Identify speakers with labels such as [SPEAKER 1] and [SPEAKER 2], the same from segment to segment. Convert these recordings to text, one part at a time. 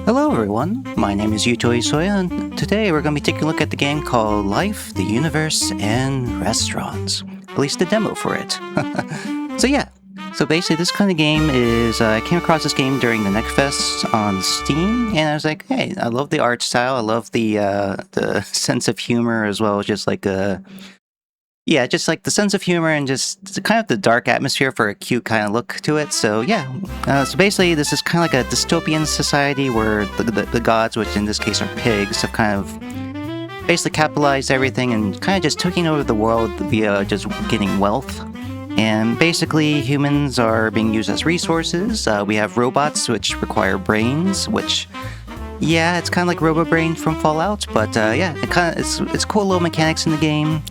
[SPEAKER 1] Hello everyone, my name is YutoIsoya, and today we're going to be taking a look at the game called Life, the Universe, and Restaurants. At least the demo for it. So basically this kind of game is, I came across this game during the NECFest on Steam, and I was like, hey, I love the art style, I love the sense of humor as well, just like the sense of humor and just kind of the dark atmosphere for a cute kind of look to it. So so basically this is kind of like a dystopian society where the gods, which in this case are pigs, have kind of basically capitalized everything and kind of just taking over the world via just getting wealth. And basically humans are being used as resources. We have robots which require brains, which it's kind of like RoboBrain from Fallout, but it's cool little mechanics in the game.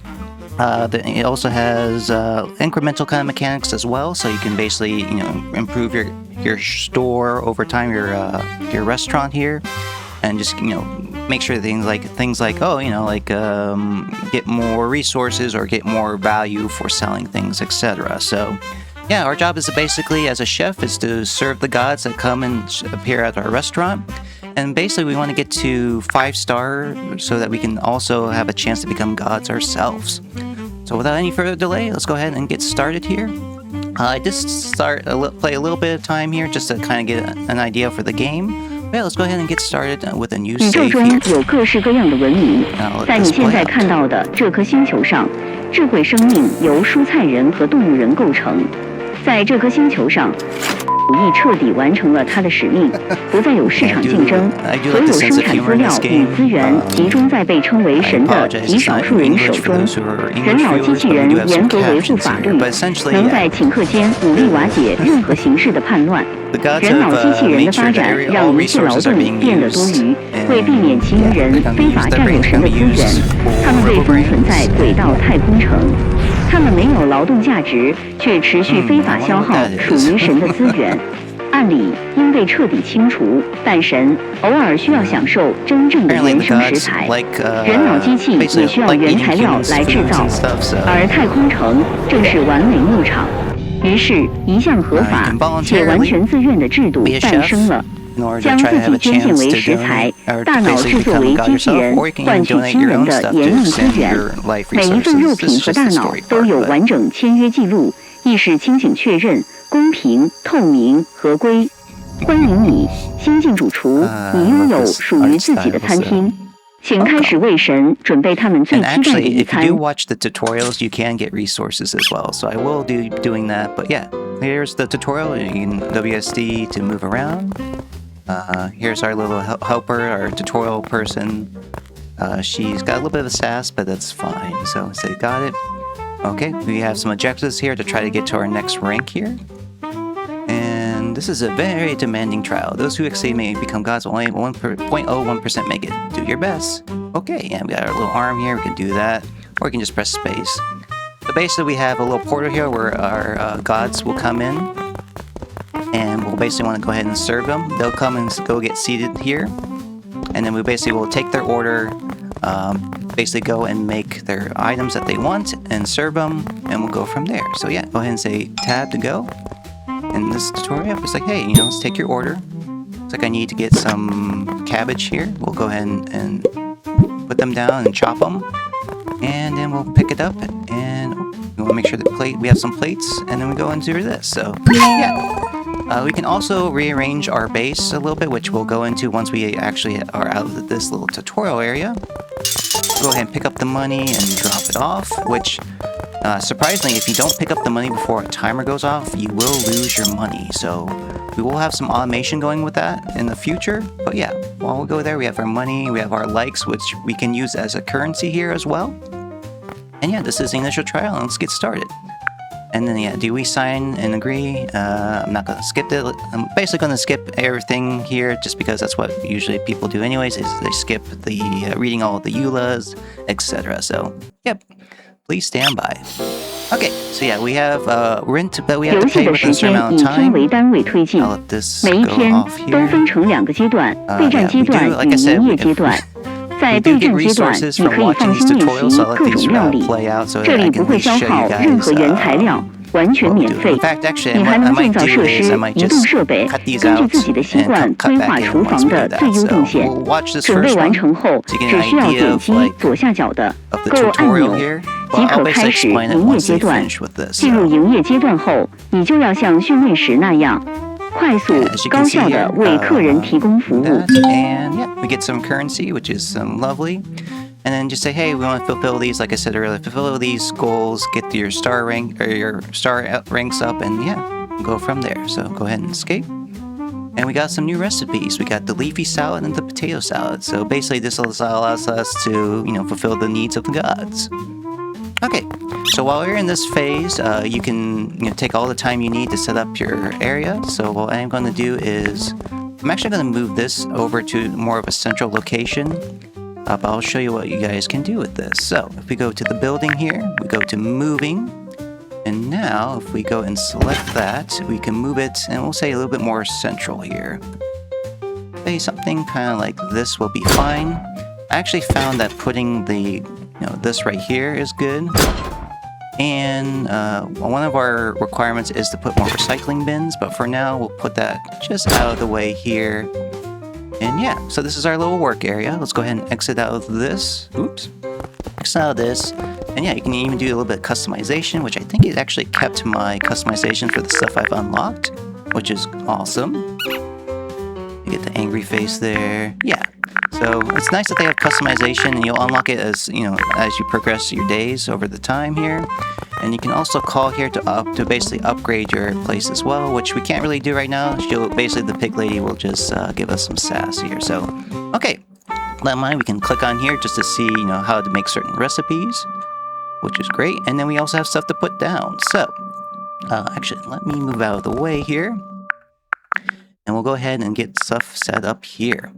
[SPEAKER 1] It also has incremental kind of mechanics as well, so you can basically improve your store over time, your restaurant here, and just make sure things like get more resources or get more value for selling things, etc. So our job is basically as a chef is to serve the gods that come and appear at our restaurant. And basically we want to get to 5-star so that we can also have a chance to become gods ourselves. So without any further delay, let's go ahead and get started here. I just play a little bit of time here just to kind of get an idea for the game. Let's go ahead and get started with a new save here.
[SPEAKER 2] 宇宙中有各式各样的文明，在你现在看到的这颗星球上，智慧生命由蔬菜人和动物人构成。在这颗星球上，主义彻底完成了它的使命，不再有市场竞争，所有生产资料与资源集中在被称为神的极少数人手中。人脑机器人严格维护法律，能在顷刻间武力瓦解任何形式的叛乱。人脑机器人的发展让一切劳动变得多余，为避免其余人非法占有神的资源，他们被封存在轨道太空城。他们没有劳动价值，却持续非法消耗属于神的资源。按理应被彻底清除，但神偶尔需要享受真正的原生食材。人脑机器也需要原材料来制造，而太空城正是完美牧场。于是，一项合法且完全自愿的制度诞生了。将自己捐献为食材，大脑制作为机器人，换取亲人的延命资源。每一份肉品和大脑都有完整签约记录，亦是清醒确认、公平、透明、合规。欢迎你，新晋主厨，你拥有属于自己的餐厅。请开始为神准备他们最期待的一餐。
[SPEAKER 1] If you do watch the tutorials, you can get resources as well. So I will be doing that. But here's the tutorial. You can WSD to move around. Here's our little helper, our tutorial person. She's got a little bit of sass, but that's fine. So got it. Okay, we have some objectives here to try to get to our next rank here. And this is a very demanding trial. Those who exceed may become gods, only 0.01% make it. Do your best. Okay, and we got our little arm here. We can do that. Or we can just press space. But basically we have a little portal here where our gods will come in. And we'll basically want to go ahead and serve them. They'll come and go get seated here. And then we basically will take their order, basically go and make their items that they want and serve them, and we'll go from there. So go ahead and say tab to go. In this tutorial, it's like, hey, let's take your order. It's like I need to get some cabbage here. We'll go ahead and put them down and chop them. And then we'll pick it up and we want to make sure that we have some plates, and then we go into this. So we can also rearrange our base a little bit, which we'll go into once we actually are out of this little tutorial area. Go ahead and pick up the money and drop it off, which surprisingly, if you don't pick up the money before a timer goes off, you will lose your money. So we will have some automation going with that in the future. But while we go there, we have our money, we have our likes, which we can use as a currency here as well. And this is the initial trial, and let's get started. And then do we sign and agree? I'm not going to skip it. I'm basically going to skip everything here just because that's what usually people do anyways, is they skip the reading all of the EULAs, etc. So, please stand by. Okay, so we have rent, but we have to pay within a certain amount of time. I'll let this go off here. Like I said, we do get resources from watching these tutorials, so I'll let these play out so that I can at least show you guys
[SPEAKER 2] 完全免费。
[SPEAKER 1] In fact, actually,
[SPEAKER 2] 你还
[SPEAKER 1] I
[SPEAKER 2] 能建
[SPEAKER 1] might
[SPEAKER 2] 造
[SPEAKER 1] do
[SPEAKER 2] 设
[SPEAKER 1] is
[SPEAKER 2] 施、
[SPEAKER 1] I might
[SPEAKER 2] 移动
[SPEAKER 1] just
[SPEAKER 2] 设备，
[SPEAKER 1] cut these
[SPEAKER 2] 根据
[SPEAKER 1] out
[SPEAKER 2] 自己的习
[SPEAKER 1] and
[SPEAKER 2] 惯
[SPEAKER 1] cut
[SPEAKER 2] 规
[SPEAKER 1] back
[SPEAKER 2] 划
[SPEAKER 1] in
[SPEAKER 2] 厨
[SPEAKER 1] once
[SPEAKER 2] 房
[SPEAKER 1] we
[SPEAKER 2] 的
[SPEAKER 1] do
[SPEAKER 2] 最
[SPEAKER 1] that.
[SPEAKER 2] 优
[SPEAKER 1] So
[SPEAKER 2] 动线。
[SPEAKER 1] we'll watch this
[SPEAKER 2] 准备
[SPEAKER 1] first
[SPEAKER 2] 完
[SPEAKER 1] one
[SPEAKER 2] 成后，
[SPEAKER 1] to get
[SPEAKER 2] 只
[SPEAKER 1] an
[SPEAKER 2] 需要
[SPEAKER 1] idea
[SPEAKER 2] 点
[SPEAKER 1] of
[SPEAKER 2] 击
[SPEAKER 1] like
[SPEAKER 2] 左下角的
[SPEAKER 1] of the
[SPEAKER 2] 购按
[SPEAKER 1] tutorial
[SPEAKER 2] 钮，
[SPEAKER 1] here.
[SPEAKER 2] 即
[SPEAKER 1] Well,
[SPEAKER 2] 可
[SPEAKER 1] I'll
[SPEAKER 2] 开
[SPEAKER 1] basically
[SPEAKER 2] 始
[SPEAKER 1] explain it
[SPEAKER 2] 营业
[SPEAKER 1] once
[SPEAKER 2] 阶
[SPEAKER 1] they
[SPEAKER 2] 段。
[SPEAKER 1] finish with this.
[SPEAKER 2] 进入
[SPEAKER 1] So.
[SPEAKER 2] 营业阶段后，你就要像训练时那样，快速
[SPEAKER 1] As you
[SPEAKER 2] 高
[SPEAKER 1] can see
[SPEAKER 2] 效
[SPEAKER 1] here,
[SPEAKER 2] 地为客人提供服务。
[SPEAKER 1] that, and yeah, we get some currency, which is lovely. And then just say, hey, we want to fulfill these, like I said earlier, fulfill these goals, get your star rank or your star ranks up, and yeah, go from there. So go ahead and escape. And we got some new recipes. We got the leafy salad and the potato salad. So basically, this allows us to, fulfill the needs of the gods. Okay, so while you're in this phase, you can take all the time you need to set up your area. So what I'm going to do is, I'm actually going to move this over to more of a central location. But I'll show you what you guys can do with this. So if we go to the building here, we go to moving. And now if we go and select that, we can move it, and we'll say a little bit more central here. Say something kind of like this will be fine. I actually found that putting the, this right here is good. And one of our requirements is to put more recycling bins, but for now we'll put that just out of the way here. And yeah, so this is our little work area. Let's go ahead and exit out of this. Oops. Exit out of this. And yeah, you can even do a little bit of customization, which I think it actually kept my customization for the stuff I've unlocked, which is awesome. You get the angry face there. Yeah. So it's nice that they have customization, and you'll unlock it as you progress your days over the time here. And you can also call here to basically upgrade your place as well, which we can't really do right now. Basically the pig lady will just give us some sass here. So okay, let mind, we can click on here just to see how to make certain recipes, which is great. And then we also have stuff to put down. So actually, let me move out of the way here, and we'll go ahead and get stuff set up here.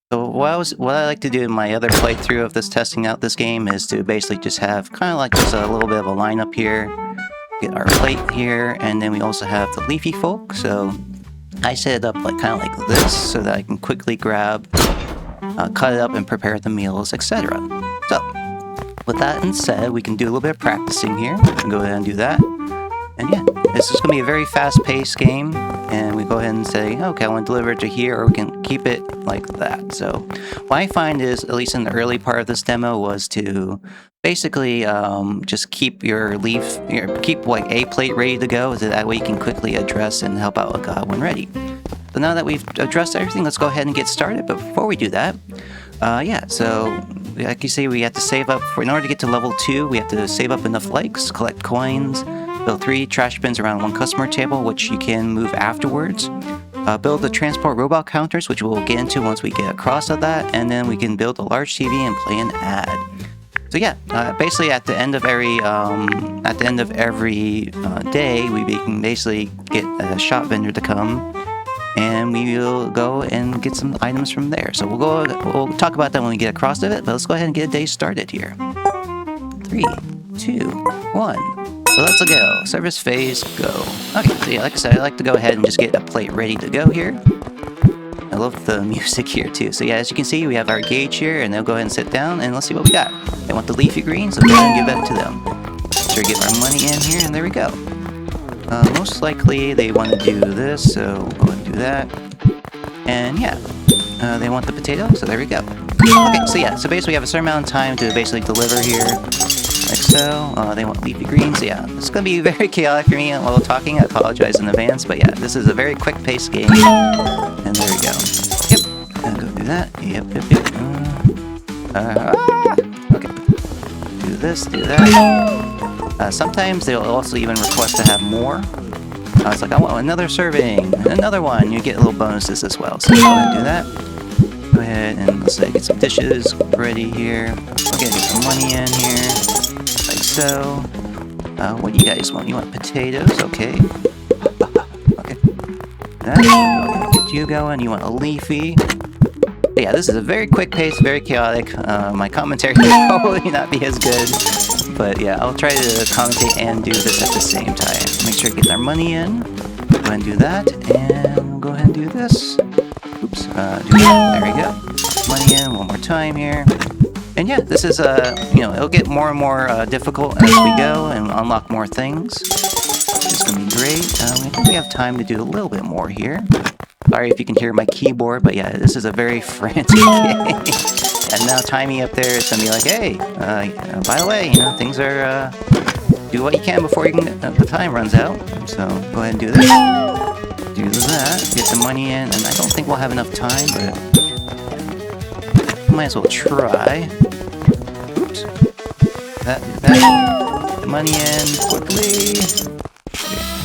[SPEAKER 1] So what I like to do in my other playthrough of this, testing out this game, is to basically just have kind of like just a little bit of a lineup here. Get our plate here, and then we also have the leafy folk. So I set it up kind of like this, so that I can quickly grab, cut it up, and prepare the meals, etc. So with that said, we can do a little bit of practicing here. We can go ahead and do that. And yeah, this is going to be a very fast-paced game, and we go ahead and say, okay, I want to deliver it to here, or we can keep it like that. So what I find is, at least in the early part of this demo, was to basically just keep keep like a plate ready to go, so that way you can quickly address and help out a god when ready. So now that we've addressed everything, let's go ahead and get started. But before we do that, yeah, so like you say, we have to save up in order to get to level 2, we have to save up enough likes, collect coins, build 3 trash bins around 1 customer table, which you can move afterwards. Build the transport robot counters, which we'll get into once we get across of that, and then we can build a large TV and play an ad. So yeah, basically at the end of every day, we can basically get a shop vendor to come, and we will go and get some items from there. So we'll talk about that when we get across of it, but let's go ahead and get a day started here. 3, 2, 1. So let's go. Service phase, go. Okay, so yeah, like I said, I like to go ahead and just get a plate ready to go here. I love the music here too. So yeah, as you can see, we have our gauge here, and they'll go ahead and sit down, and let's see what we got. They want the leafy green, so go ahead and give that to them. Sure, get our money in here, and there we go. Most likely they want to do this, so we'll go ahead and do that. And yeah, they want the potato, so there we go. Okay, so yeah, so basically we have a certain amount of time to basically deliver here. Like so. They want leafy greens. Yeah, it's going to be very chaotic for me while talking. I apologize in advance, but yeah, this is a very quick-paced game. And there we go. Yep, and go do that. Yep. Okay. Do this, do that. Sometimes they'll also even request to have more. It's like, I want another serving, another one. You get little bonuses as well. So go ahead and do that. Go ahead and let's say get some dishes ready here. We're gonna get some money in here. Like so. What do you guys want? You want potatoes? Okay. Okay. That. Get you going. You want a leafy. But yeah, this is a very quick pace, very chaotic. My commentary will probably not be as good. But yeah, I'll try to commentate and do this at the same time. Make sure to get our money in. Go ahead and do that. And we'll go ahead and do this. Oops. Do that. There we go. Money in one more time here. And yeah, this is, it'll get more and more difficult as we go and unlock more things. gonna be great. I think we have time to do a little bit more here. Sorry if you can hear my keyboard, but yeah, this is a very frantic game. And now Timey up there is gonna be like, hey, by the way, you know, things are, do what you can before you can, the time runs out. So go ahead and do this. Do that, get the money in, and I don't think we'll have enough time, but might as well try. Oops. That. Get the money in quickly.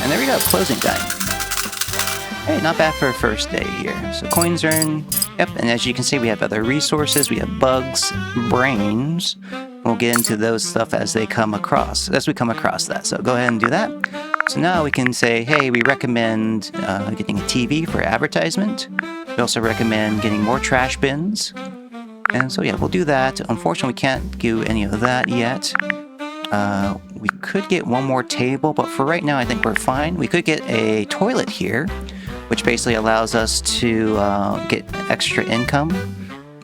[SPEAKER 1] And there we go, closing time. Hey, not bad for a first day here. So coins earned. Yep, and as you can see, we have other resources. We have bugs, brains. We'll get into those stuff as we come across that. So go ahead and do that. So now we can say, hey, we recommend getting a TV for advertisement. We also recommend getting more trash bins. And so yeah, we'll do that. Unfortunately, we can't do any of that yet. We could get one more table, but for right now, I think we're fine. We could get a toilet here, which basically allows us to get extra income.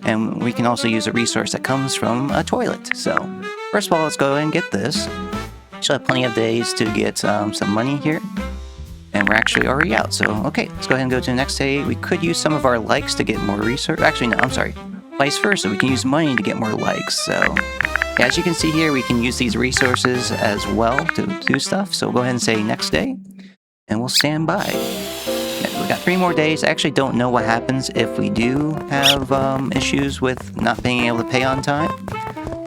[SPEAKER 1] And we can also use a resource that comes from a toilet. So first of all, let's go ahead and get this. Still have plenty of days to get some money here. And we're actually already out. So, okay, let's go ahead and go to the next day. We could use some of our likes to get more resources. Actually, no, I'm sorry. Vice versa, we can use money to get more likes. So, yeah, as you can see here, we can use these resources as well to do stuff. So go ahead and say next day. And we'll stand by. Yeah, we got 3 more days. I actually don't know what happens if we do have issues with not being able to pay on time.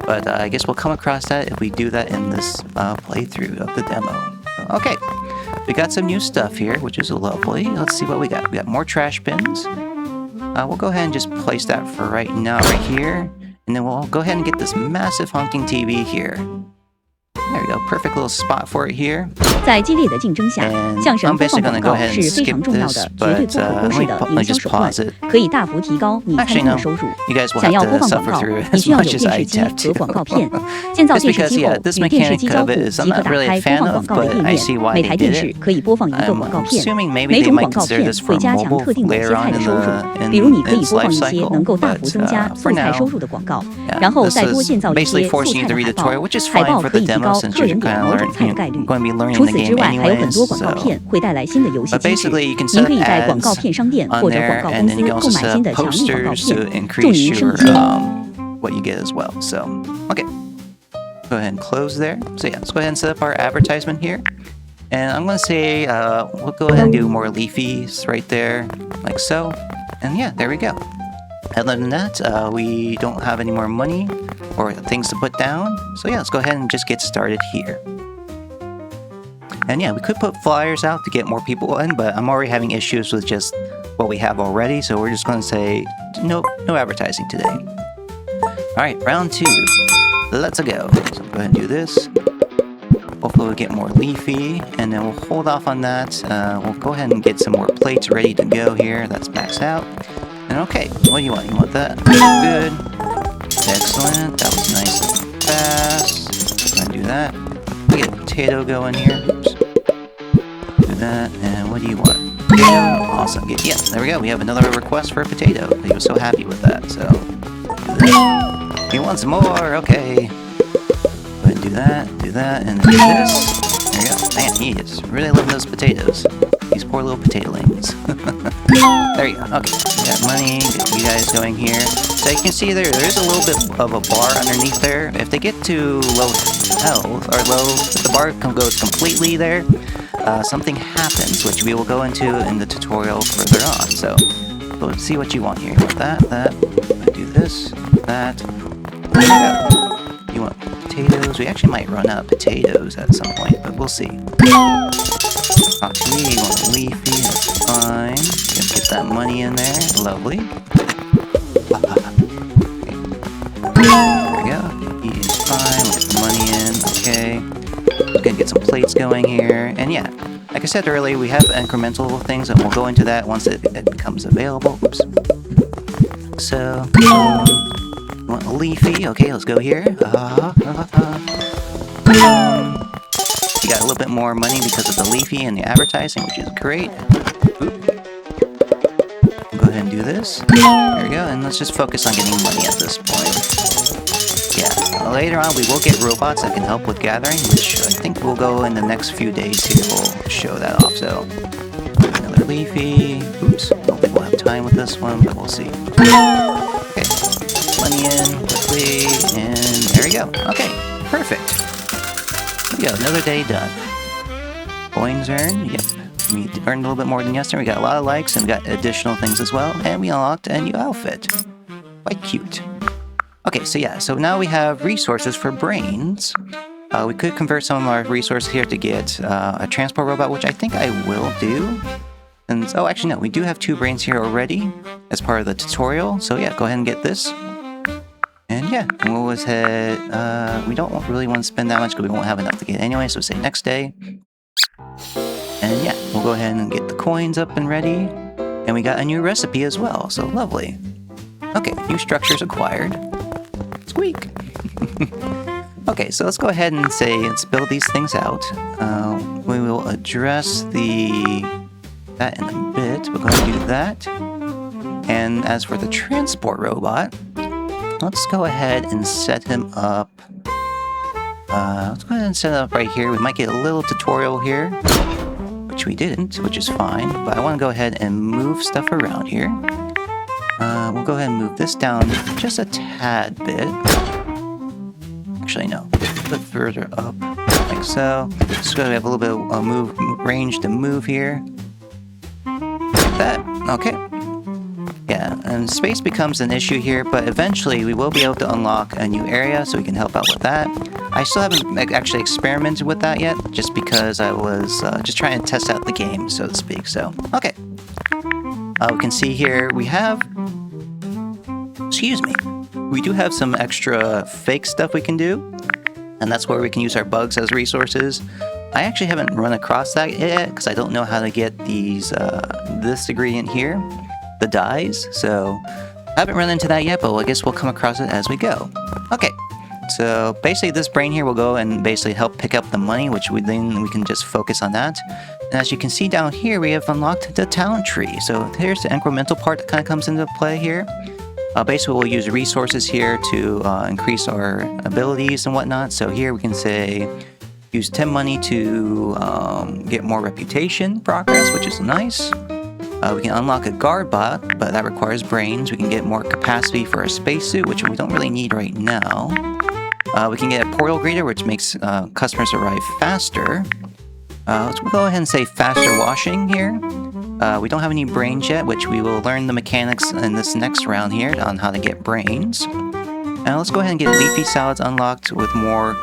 [SPEAKER 1] But I guess we'll come across that if we do that in this playthrough of the demo. Okay, we got some new stuff here, which is lovely. Let's see what we got. We got more trash bins. We'll go ahead and just place that for right now right here. And then we'll go ahead and get this massive honking TV here. There we go, perfect little spot for it here.
[SPEAKER 2] 在激烈的竞争下，向神播放广告是非常重要的、绝对不可忽视的营销手段，可以大幅提高你餐厅的收入。想要播放广告，你需要有电视机和广告片。建造电视机后，与电视机交互即可打开播放广告的页面。每台电视可以播放一个广告片，每种广告片会加强特定某些菜的收入。比如，你可以播放一些能够大幅增加素菜收入的广告，然后再多建造一些素菜的海报。海报可以提高个人点某种菜的概率。除此之外，还有很多广告片会带来新的游戏机制。您可以在广告片商店或者广告公司购买新的强力广告片，助您升级。
[SPEAKER 1] What you get as well. So, okay. Go ahead and close there. So yeah, let's go ahead and set up our advertisement here. And I'm going to say we'll go ahead and do more leafies right there, like so. And yeah, there we go. Other than that, we don't have any more money or things to put down. So yeah, let's go ahead and just get started here. And yeah, we could put flyers out to get more people in, but I'm already having issues with just what we have already. So we're just going to say no advertising today. All right, round 2. Let's go. So go ahead and do this. Hopefully we'll get more leafy, and then we'll hold off on that. We'll go ahead and get some more plates ready to go here. That's maxed out. And okay, what do you want? You want that? Good. Excellent. That was nice and fast. Go ahead and do that. We get a potato going here. Oops. Do that. And what do you want? Potato? Awesome. Yeah, there we go. We have another request for a potato. He was so happy with that, so... He wants more, okay. Go ahead and do that, and do this. There you go. Man, he is really loving those potatoes. These poor little potatolings. There you go, okay. We got money, get you guys going here. So you can see there's a little bit of a bar underneath there. If they get to low health, or if the bar goes completely there, something happens, which we will go into in the tutorial further on. So, let's see what you want here. You want that, do this, that. There you go. You want potatoes? We actually might run out of potatoes at some point, but we'll see. Okay, you want leafy, that's fine. Get that money in there, lovely. There we go. He is fine, we'll get the money in, okay. We're gonna get some plates going here, and yeah. Like I said earlier, we have incremental things, and we'll go into that once it becomes available. Oops. So, you want a leafy? Okay, let's go here. You got a little bit more money because of the leafy and the advertising, which is great. Oop. Go ahead and do this. There we go, and let's just focus on getting money at this point. Yeah, later on we will get robots that can help with gathering, which I think we'll go in the next few days here. We'll show that off. So another leafy. Oops, don't think we'll have time with this one, but we'll see. Okay, money in quickly, and there we go. Okay, perfect. There we go, another day done. Coins earned, yep. We earned a little bit more than yesterday. We got a lot of likes, and we got additional things as well, and we unlocked a new outfit. Quite cute. Okay, so yeah, so now we have resources for brains. We could convert some of our resources here to get a transport robot, which I think I will do. And oh, actually no, we do have 2 brains here already as part of the tutorial. So yeah, go ahead and get this. And yeah, and we'll just head, we don't really want to spend that much because we won't have enough to get anyway, so say next day. And yeah, we'll go ahead and get the coins up and ready. And we got a new recipe as well, so lovely. Okay, new structures acquired. Squeak! Okay, so let's go ahead and say, let's build these things out. We will address that in a bit. We're going to do that. And as for the transport robot, let's go ahead and set him up. Let's go ahead and set it up right here. We might get a little tutorial here, which we didn't, which is fine. But I want to go ahead and move stuff around here. We'll go ahead and move this down just a tad bit. Actually, no. A bit further up, like so. Just going to have a little bit of range to move here. Like that. Okay. Yeah, and space becomes an issue here, but eventually we will be able to unlock a new area, so we can help out with that. I still haven't actually experimented with that yet, just because I was just trying to test out the game, so to speak. So, okay. We can see here we have... Excuse me. We do have some extra fake stuff we can do, and that's where we can use our bugs as resources. I actually haven't run across that yet, because I don't know how to get these this ingredient here, the dyes, so I haven't run into that yet, but I guess we'll come across it as we go. Okay, so basically this brain here will go and basically help pick up the money, which we can just focus on that. And as you can see down here, we have unlocked the talent tree. So here's the incremental part that kind of comes into play here. Basically, we'll use resources here to increase our abilities and whatnot. So here we can say, use 10 money to get more reputation progress, which is nice. We can unlock a guard bot, but that requires brains. We can get more capacity for a spacesuit, which we don't really need right now. We can get a portal greeter, which makes customers arrive faster. Let's go ahead and say faster washing here. We don't have any brains yet, which we will learn the mechanics in this next round here on how to get brains. Now let's go ahead and get leafy salads unlocked with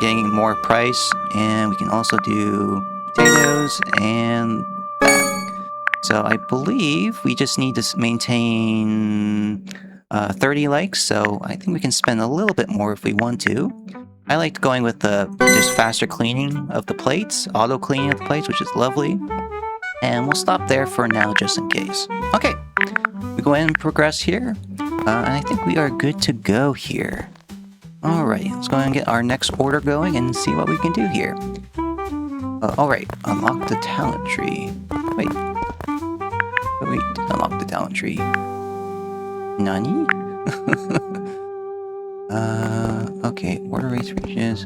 [SPEAKER 1] getting more price, and we can also do potatoes and that. So I believe we just need to maintain 30 likes, so I think we can spend a little bit more if we want to. I liked going with the just faster cleaning of the plates, auto cleaning of the plates, which is lovely. And we'll stop there for now, just in case. Okay, we go ahead and progress here. And I think we are good to go here. Alright, let's go ahead and get our next order going and see what we can do here. Alright, unlock the talent tree. Wait, unlock the talent tree. Nani? Okay, order rates reaches.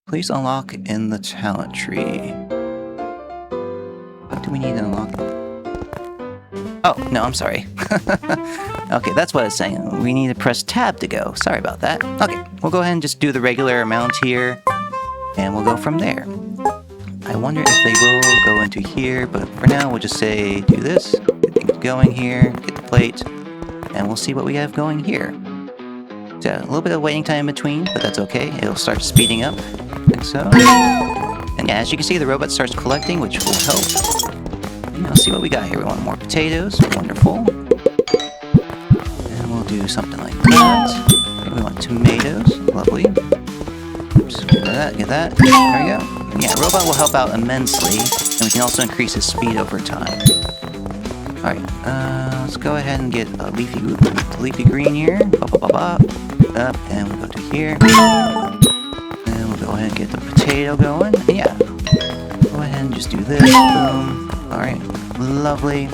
[SPEAKER 1] Please unlock in the talent tree. What do we need to unlock? Oh, no, I'm sorry. Okay, that's what it's saying. We need to press tab to go. Sorry about that. Okay, we'll go ahead and just do the regular amount here, and we'll go from there. I wonder if they will go into here, but for now we'll just say do this, get things going here, get the plate, and we'll see what we have going here. So a little bit of waiting time in between, but that's okay. It'll start speeding up, like so. And yeah, as you can see, the robot starts collecting, which will help. And let's see what we got here. We want more potatoes, wonderful. And we'll do something like that. Okay, we want tomatoes, lovely. Oops, get that, there we go. Yeah, robot will help out immensely, and we can also increase his speed over time. Alright, let's go ahead and get a leafy green here. Up, and we'll go to here. And we'll go ahead and get the potato going. And yeah, go ahead and just do this. Boom. Alright, lovely.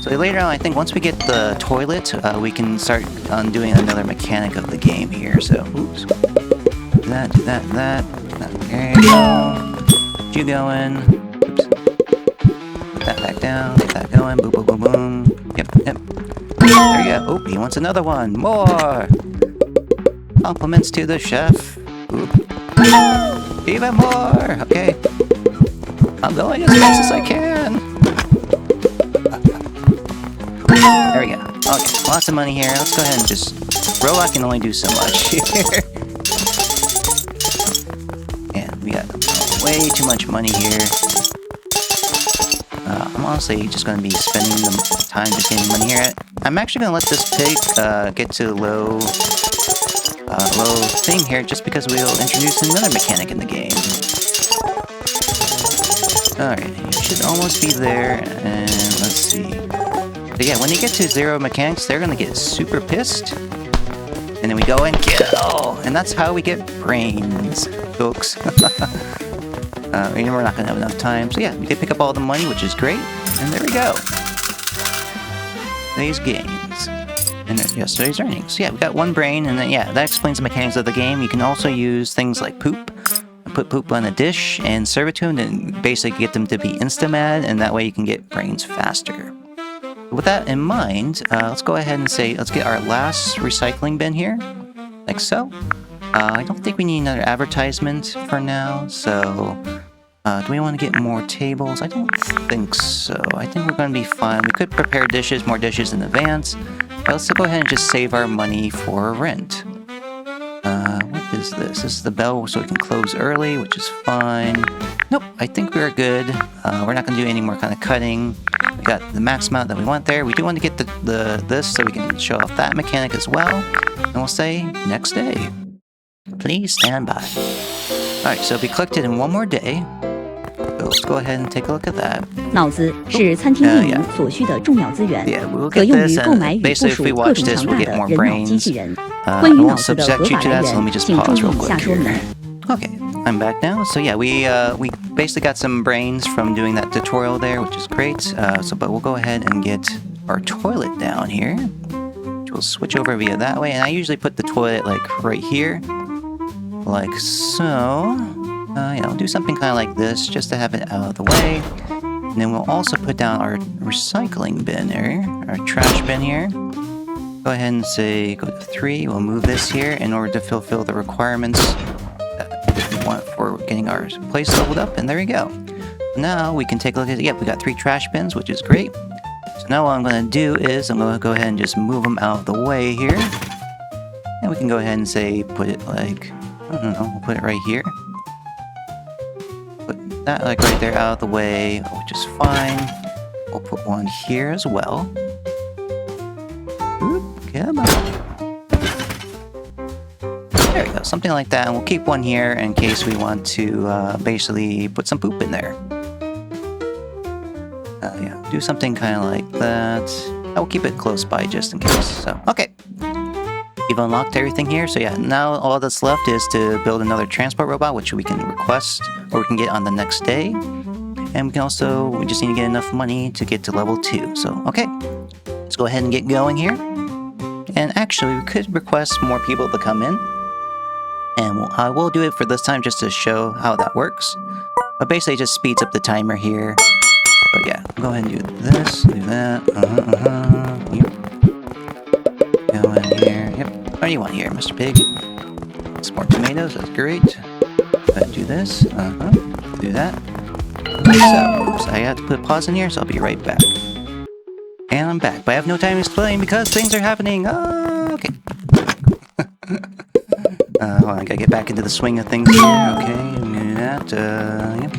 [SPEAKER 1] So later on, I think once we get the toilet, we can start on doing another mechanic of the game here. So, oops. Do that, do that, do that. There you go. Get you going. Oops. Put that back down. Get that going. Boom, boom, boom, boom. Yep, yep. There you go. Oh, he wants another one. More. Compliments to the chef. Oop. Even more. Okay. I'm going as fast as I can. There we go. Okay, lots of money here. Let's go ahead and just... Robot can only do so much here. And we got way too much money here. I'm honestly just going to be spending the time just getting money here. I'm actually going to let this pig get to low thing here just because we'll introduce another mechanic in the game. Alright, you should almost be there, and let's see. But yeah, when you get to 0 mechanics, they're gonna get super pissed. And then we go and kill! And that's how we get brains, folks. And we're not gonna have enough time. So yeah, we did pick up all the money, which is great. And there we go. Today's gains. And yesterday's earnings. So yeah, we got 1 brain, and then yeah, that explains the mechanics of the game. You can also use things like poop. Put poop on a dish and serve it to them, and basically get them to be insta-mad, and that way you can get brains faster. With that in mind, let's go ahead and say, let's get our last recycling bin here, like so. I don't think we need another advertisement for now, so do we want to get more tables? I don't think so. I think we're going to be fine. We could prepare more dishes in advance, but let's go ahead and just save our money for rent. What is this? This is the bell so we can close early, which is fine. Nope, I think we're good. We're not going to do any more kind of cutting. We got the max amount that we want there. We do want to get this so we can show off that mechanic as well. And we'll say, next day. Please stand by. Alright, so we collected in 1 more day. So let's go ahead and take a look at that.
[SPEAKER 2] 脑子是餐厅运营所需的重要资源，
[SPEAKER 1] we'll
[SPEAKER 2] 可
[SPEAKER 1] get
[SPEAKER 2] 用于
[SPEAKER 1] this,
[SPEAKER 2] 购买
[SPEAKER 1] and
[SPEAKER 2] 与部
[SPEAKER 1] basically
[SPEAKER 2] 署
[SPEAKER 1] if we
[SPEAKER 2] 各
[SPEAKER 1] watch
[SPEAKER 2] 种
[SPEAKER 1] this,
[SPEAKER 2] 强
[SPEAKER 1] we'll
[SPEAKER 2] 大
[SPEAKER 1] get
[SPEAKER 2] 的
[SPEAKER 1] more
[SPEAKER 2] 人脑
[SPEAKER 1] brains.
[SPEAKER 2] 机器人。
[SPEAKER 1] I
[SPEAKER 2] 关于
[SPEAKER 1] won't
[SPEAKER 2] 脑子的
[SPEAKER 1] subject
[SPEAKER 2] 合
[SPEAKER 1] you
[SPEAKER 2] 法
[SPEAKER 1] to
[SPEAKER 2] 来
[SPEAKER 1] that, so let me
[SPEAKER 2] 源，
[SPEAKER 1] just
[SPEAKER 2] 请注
[SPEAKER 1] pause
[SPEAKER 2] 意
[SPEAKER 1] real
[SPEAKER 2] 以
[SPEAKER 1] quick
[SPEAKER 2] 下说明。
[SPEAKER 1] here. Okay, I'm back now. So yeah, we basically got some brains from doing that tutorial there, which is great. But we'll go ahead and get our toilet down here. We'll switch over via that way, and I usually put the toilet like right here, like so. I'll do something kind of like this just to have it out of the way. And then we'll also put down our recycling bin here, our trash bin here. Go ahead and say go to 3. We'll move this here in order to fulfill the requirements that we want for getting our place leveled up. And there we go. Now we can take a look at it. Yep, we got 3 trash bins, which is great. So now what I'm going to do is I'm going to go ahead and just move them out of the way here. And we can go ahead and say put it like, I don't know, we'll put it right here. Put that like right there out of the way, which is fine. We'll put one here as well. Oop, come on. There we go, something like that. And we'll keep one here in case we want to basically put some poop in there. Yeah, do something kind of like that. I will keep it close by just in case. So, okay. We've unlocked everything here. So yeah, now all that's left is to build another transport robot, which we can request or we can get on the next day. And we can also, we just need to get enough money to get to level 2. So, okay. Let's go ahead and get going here. And actually, we could request more people to come in. And I will do it for this time just to show how that works. But basically, it just speeds up the timer here. But yeah, go ahead and do this, do that. Yep. Go in here. Yep. What do you want here, Mr. Pig? Some more tomatoes. That's great. Go ahead and do this. Do that. So, oops, I have to put a pause in here, so I'll be right back. And I'm back, but I have no time to explain because things are happening. Okay. Hold on, I gotta get back into the swing of things here. Okay, do that. Yep.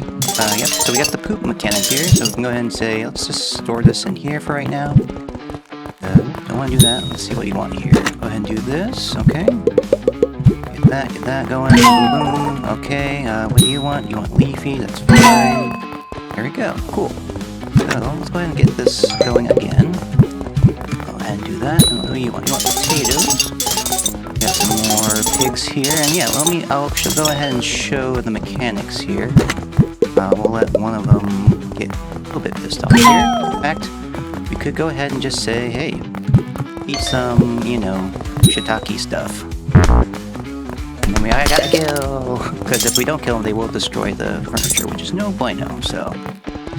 [SPEAKER 1] Yep, so we got the poop mechanic here, so we can go ahead and say, let's just store this in here for right now. Don't want to do that. Let's see what you want here. Go ahead and do this, okay. Get that going. Boom, boom. Okay, what do you want? You want leafy, that's fine. There we go, cool. So, let's go ahead and get this going again. Go ahead and do that. And what do you want? You want potatoes. Got some more pigs here, and yeah, I'll go ahead and show the mechanics here. We'll let one of them get a little bit pissed off here. In fact, we could go ahead and just say, hey, eat some, you know, shiitake stuff. And then I gotta kill, because if we don't kill them, they will destroy the furniture, which is no bueno. So,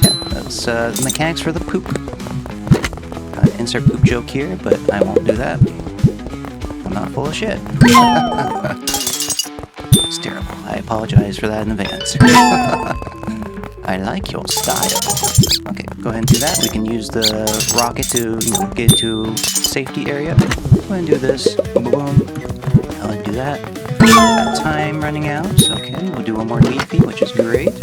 [SPEAKER 1] yeah, that's the mechanics for the poop. Insert poop joke here, but I won't do that. I'm not full of shit. It's terrible. I apologize for that in advance. I like your style. Okay, go ahead and do that. We can use the rocket to, you know, get into safety area. Go ahead and do this. Boom, boom, boom. Go ahead and do that. Time running out. Okay, we'll do one more leafy, which is great.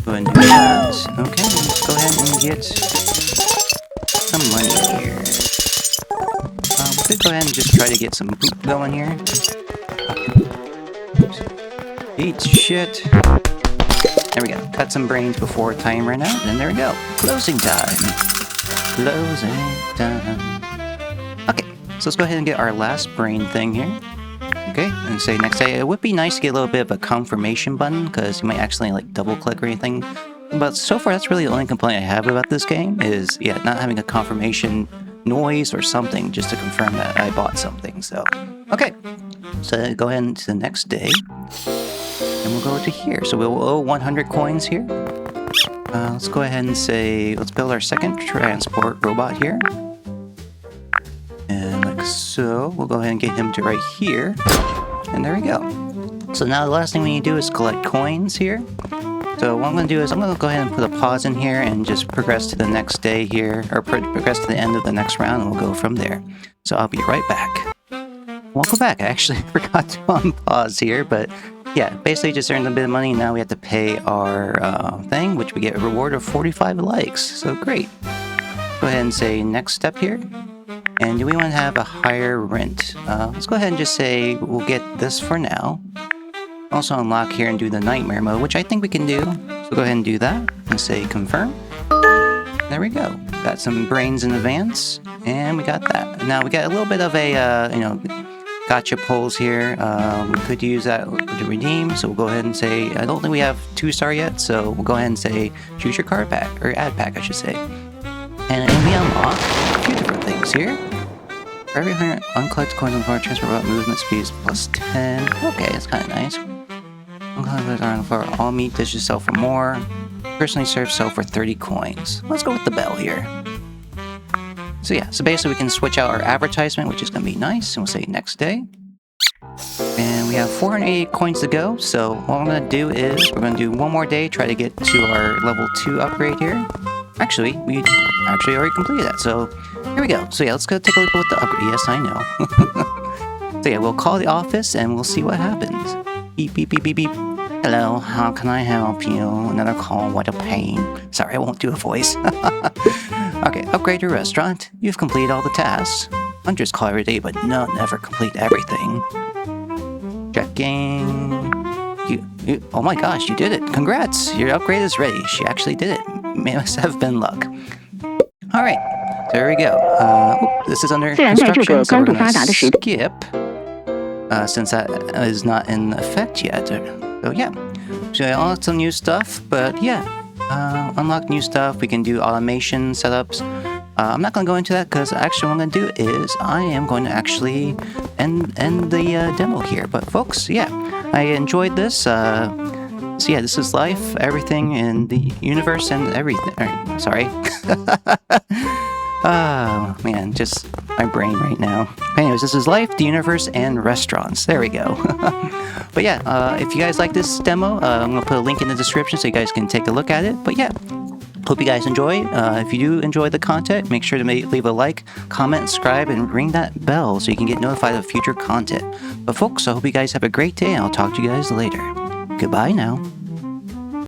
[SPEAKER 1] Go ahead and do that. Okay, let's go ahead and get some money here. We could go ahead and just try to get some poop going here. Eat shit. There we go. Cut some brains before time ran out, and there we go. Closing time. Closing time. Okay, so let's go ahead and get our last brain thing here. Okay, and say next day. It would be nice to get a little bit of a confirmation button, because you might accidentally like double click or anything. But so far, that's really the only complaint I have about this game is, yeah, not having a confirmation noise or something just to confirm that I bought something. So, okay. So go ahead to the next day. And we'll go to here. So we'll owe 100 coins here. Let's go ahead and say, let's build our second transport robot here. And like so. We'll go ahead and get him to right here. And there we go. So now the last thing we need to do is collect coins here. So what I'm going to do is I'm going to go ahead and put a pause in here and just progress to the next day here, or progress to the end of the next round, and we'll go from there. So I'll be right back. Welcome back. I actually forgot to unpause here, but yeah, basically just earned a bit of money. Now we have to pay our thing, which we get a reward of 45 likes. So great. Go ahead and say next step here. And do we want to have a higher rent? Let's go ahead and just say we'll get this for now. Also unlock here and do the nightmare mode, which I think we can do. So go ahead and do that and say confirm. There we go. Got some brains in advance, and we got that. Now we got a little bit of a, you know, gotcha pulls here. We could use that to redeem, so we'll go ahead and say, I don't think we have 2-star yet, so we'll go ahead and say choose your card pack, or ad pack, I should say. And we unlock a few different things here. For every 100 uncollected coins on the floor, transfer robot movement speed is plus 10. Okay, that's kind of nice. Uncollected on the floor, all meat dishes sell for more. Personally served sell for 30 coins. Let's go with the bell here. So yeah, so basically we can switch out our advertisement, which is going to be nice, and we'll say next day. And we have 488 coins to go, so what I'm going to do is we're going to do one more day, try to get to our level 2 upgrade here. Actually, we actually already completed that, so here we go. So yeah, let's go take a look at what the upgrade. Yes, I know. So yeah, we'll call the office and we'll see what happens. Beep, beep, beep, beep, beep. Hello, how can I help you? Another call, what a pain. Sorry, I won't do a voice. Okay, upgrade your restaurant. You've completed all the tasks. Hunters call every day, but none ever complete everything. Checking. Oh my gosh, you did it. Congrats, your upgrade is ready. She actually did it. Must have been luck. Alright, there we go. This is under construction, so we're gonna skip. Since that is not in effect yet. So yeah, so I unlocked some new stuff, but yeah, unlock new stuff. We can do automation setups. I'm not going to go into that because actually what I'm going to do is I am going to actually end the demo here. But folks, yeah, I enjoyed this. So yeah, this is life, everything in the universe and everything. Sorry. Oh man, just my brain right now. Anyways, this is life, the universe, and restaurants. There we go. But yeah, if you guys like this demo, I'm going to put a link in the description so you guys can take a look at it. But yeah, hope you guys enjoy. If you do enjoy the content, make sure to leave a like, comment, subscribe, and ring that bell so you can get notified of future content. But folks, I hope you guys have a great day, and I'll talk to you guys later. Goodbye now.